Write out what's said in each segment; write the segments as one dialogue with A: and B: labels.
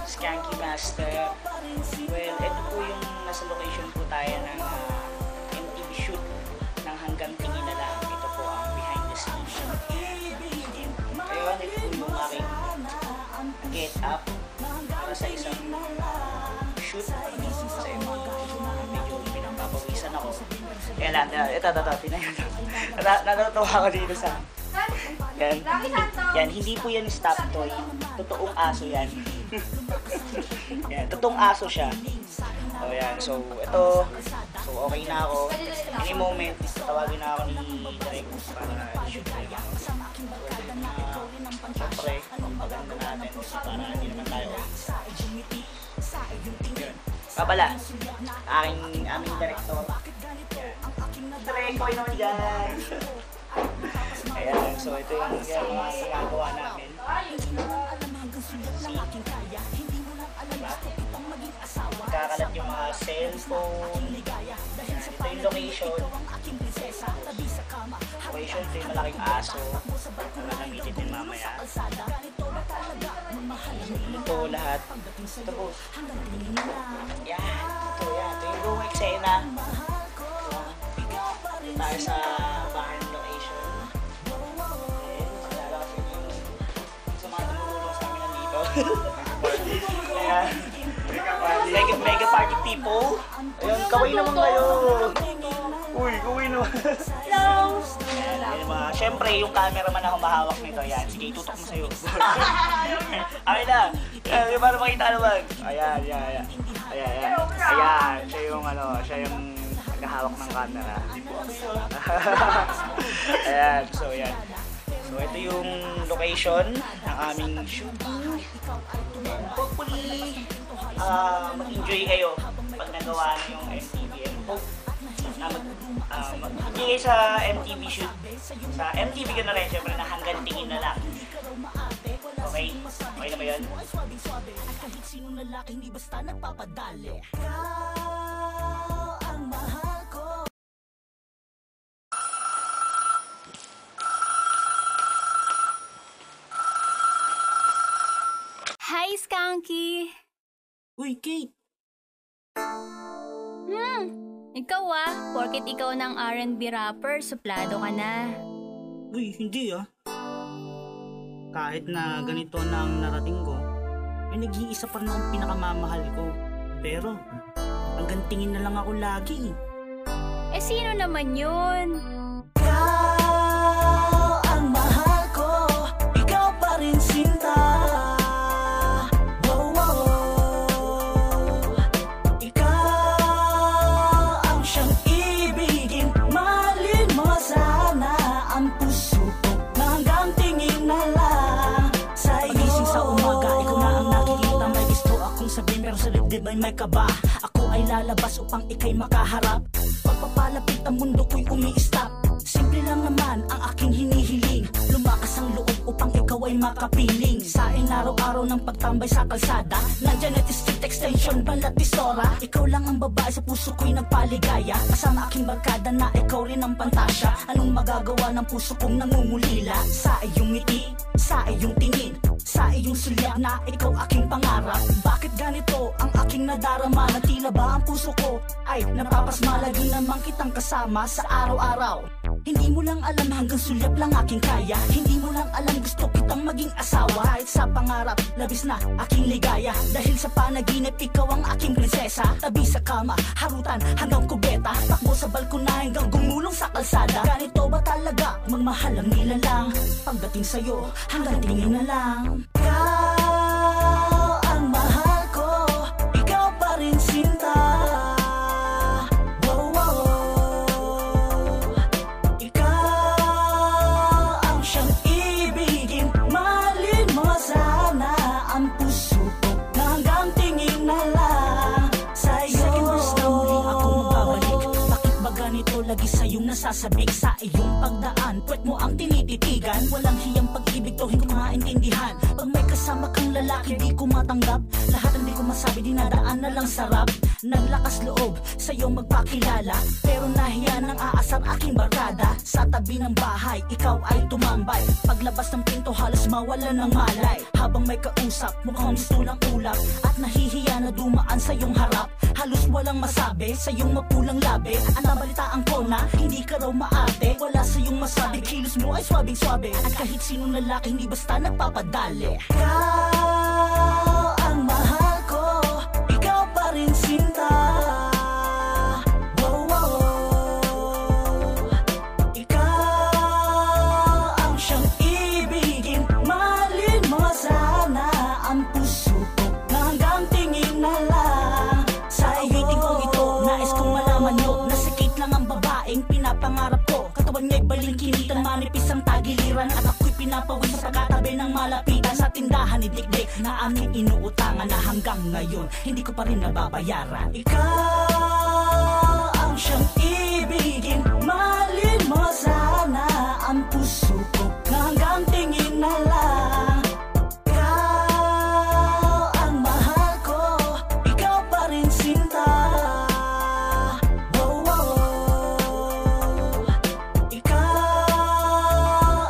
A: Skanky Master. Well, ito po yung nasa location po tayo ng MTV shoot ng Hanggang Tingin na Lang. Ito po ang behind the scenes. Kaya ito po yung aking get up para sa isang shoot sa medyo pinapapawisan ako. Kaya lang, ito, tinayon. Natutuwa ako dito sa yan, hindi po yan stop toy. Totoong aso yan. Yan, totoong aso siya. So, yan. So, ito. So, okay na ako. Any moment, tatawagin na ako ni Direk para shoot na yun. Siyempre, maganda natin para hindi naman tayo. Pabala, aming director. Direk, okay naman dyan. Ayan, so ito yung mga ginagawa namin. Kakalat yung mga cellphone. Ito yung location. Location, ito yung malaking aso. Para namitin din mamaya. Ito lahat. Ito po. Yan. Ito yung buong eksena. Tayo sa bahay ng location. Ayan. Mega party people. Ayun, kaway naman kayo. Uy, kaway naman. Hello. Ayan, syempre, yung cameraman na humahawak nito. Ayan, sige, itutok mo sa'yo. Okay na. Para makita naman. Ayan. Ayan, siya yung naghahawak ng camera. Ayan, so yan. So, ito yung location ng aming shooting. Hopefully, mag-enjoy kayo pag nagawa na yung MTV. And hope mag-enjoy sa MTV shoot. Sa MTV ka na rin, syempre na Hanggang Tingin na Lang. Okay? Okay na ba yun?
B: Hi, Skanky!
A: Uy, Kate!
B: Ikaw porket ikaw ng R&B rapper, suplado ka na.
A: Uy, hindi Kahit na ganito na ang narating ko, ay nag-iisa pa rin akong pinakamamahal ko. Pero, hanggang tingin na lang ako lagi.
B: Eh, sino naman yun?
C: Ikaw ang mahal ko, ikaw pa rin sinta. Ay may kaba, ako ay lalabas upang ikay makaharap. Pagpapalapit ang mundo ko'y umi-stop. Simple lang naman ang aking hinihiling. Lumakas ang loob upang ikaw ay makapiling. Saing araw-araw ng pagtambay sa kalsada. Nandyan at street extension, balat istora. Ikaw lang ang babae sa puso ko'y nagpaligaya. Kasama aking barkada na ikaw rin ang pantasya. Anong magagawa ng puso kong nangungulila? Sa iyong ngiti, sa iyong tingin, sa iyong sulyap na ikaw aking pangarap. Bakit ganito ang aking nadarama? Na tila ba ang puso ko ay napapasma? Lagi namang kitang kasama sa araw-araw. Hindi mo lang alam hanggang sulyap lang aking kaya. Hindi mo lang alam gusto kitang maging asawa. Kahit sa pangarap, labis na aking ligaya. Dahil sa panaginip, ikaw ang aking prinsesa. Tabi sa kama, harutan hanggang kubeta. Takbo sa balkona hanggang gumulong sa kalsada. Ganito ba talaga? Magmahal ang nilalang. Pagdating sa'yo, hanggang tingin na lang. Ikaw ang mahal ko, ikaw pa rin sinta. Lagi sa'yong nasasabik sa iyong pagdaan. Puwet mo ang tinititigan. Walang hiyang pag-ibig to hindi ko maintindihan. Pag may kasama kang lalaki di ko matanggap. Lahat ang di ko masabi, dinadaan na lang sarap. Naglakas loob sa'yo magpakilala, pero nahiya ng aasar aking barkada. Sa tabi ng bahay, ikaw ay tumambay. Paglabas ng pinto, halos mawala ng malay. Habang may kausap, mukhang gusto ng ulap. At nahihiya na dumaan sa iyong harap. Halos walang masabi sa iyong mapulang labi. Ang nabalitaan ko na hindi ka raw maarte. Wala sa iyong masabi, kilos mo ay swabing-swabe. At kahit sinong lalaki, hindi basta nagpapadali. Ikaw ang mahal ko, ikaw pa rin sinta. Wow, wow. Ikaw ang siyang ibigin, mahalin mo sana ang puso ko na hanggang tingin na lang. Sa awiting kong ito, nais kong malaman nyo, nasikip lang ang babaeng pinapangarap ko. Katawan niya'y balingkinitan, manipis ang tagiliran. At ako'y pinapawin sa pagkatabi ng malapitan. Sa tindahan ni Dikdik na aming inuutangan, na hanggang ngayon hindi ko pa rin nababayaran. Ikaw ang siyang ibigin, mahalin mo sana ang puso ko na hanggang tingin na lang. Ikaw ang mahal ko, ikaw pa rin sinta. Wow, wow. Ikaw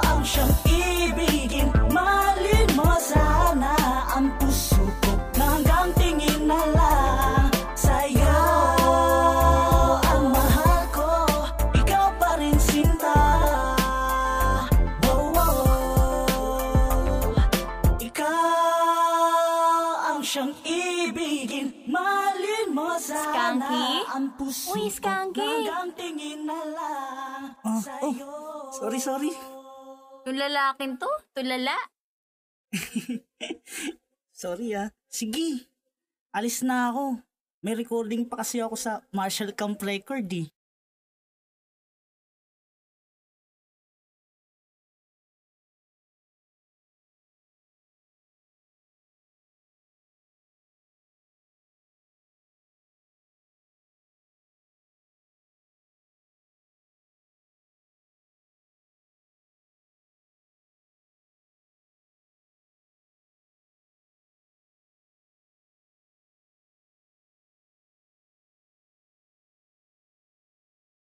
C: ang siyang ibigin, mahalin mo sana ang puso ko na hanggang tingin na lang. Sa'yo ang mahal ko, ikaw pa rin sinta. Wow, wow. Ikaw ang siyang ibigin, mahalin mo sana
B: Skanky?
C: ang puso
B: Uy,
C: ko
B: Skanky.
C: na hanggang tingin na lang. Sa'yo.
D: Sorry.
B: Yung lalaking to, tulala.
D: Sorry Sige, alis na ako. May recording pa kasi ako sa Marshall Camp Record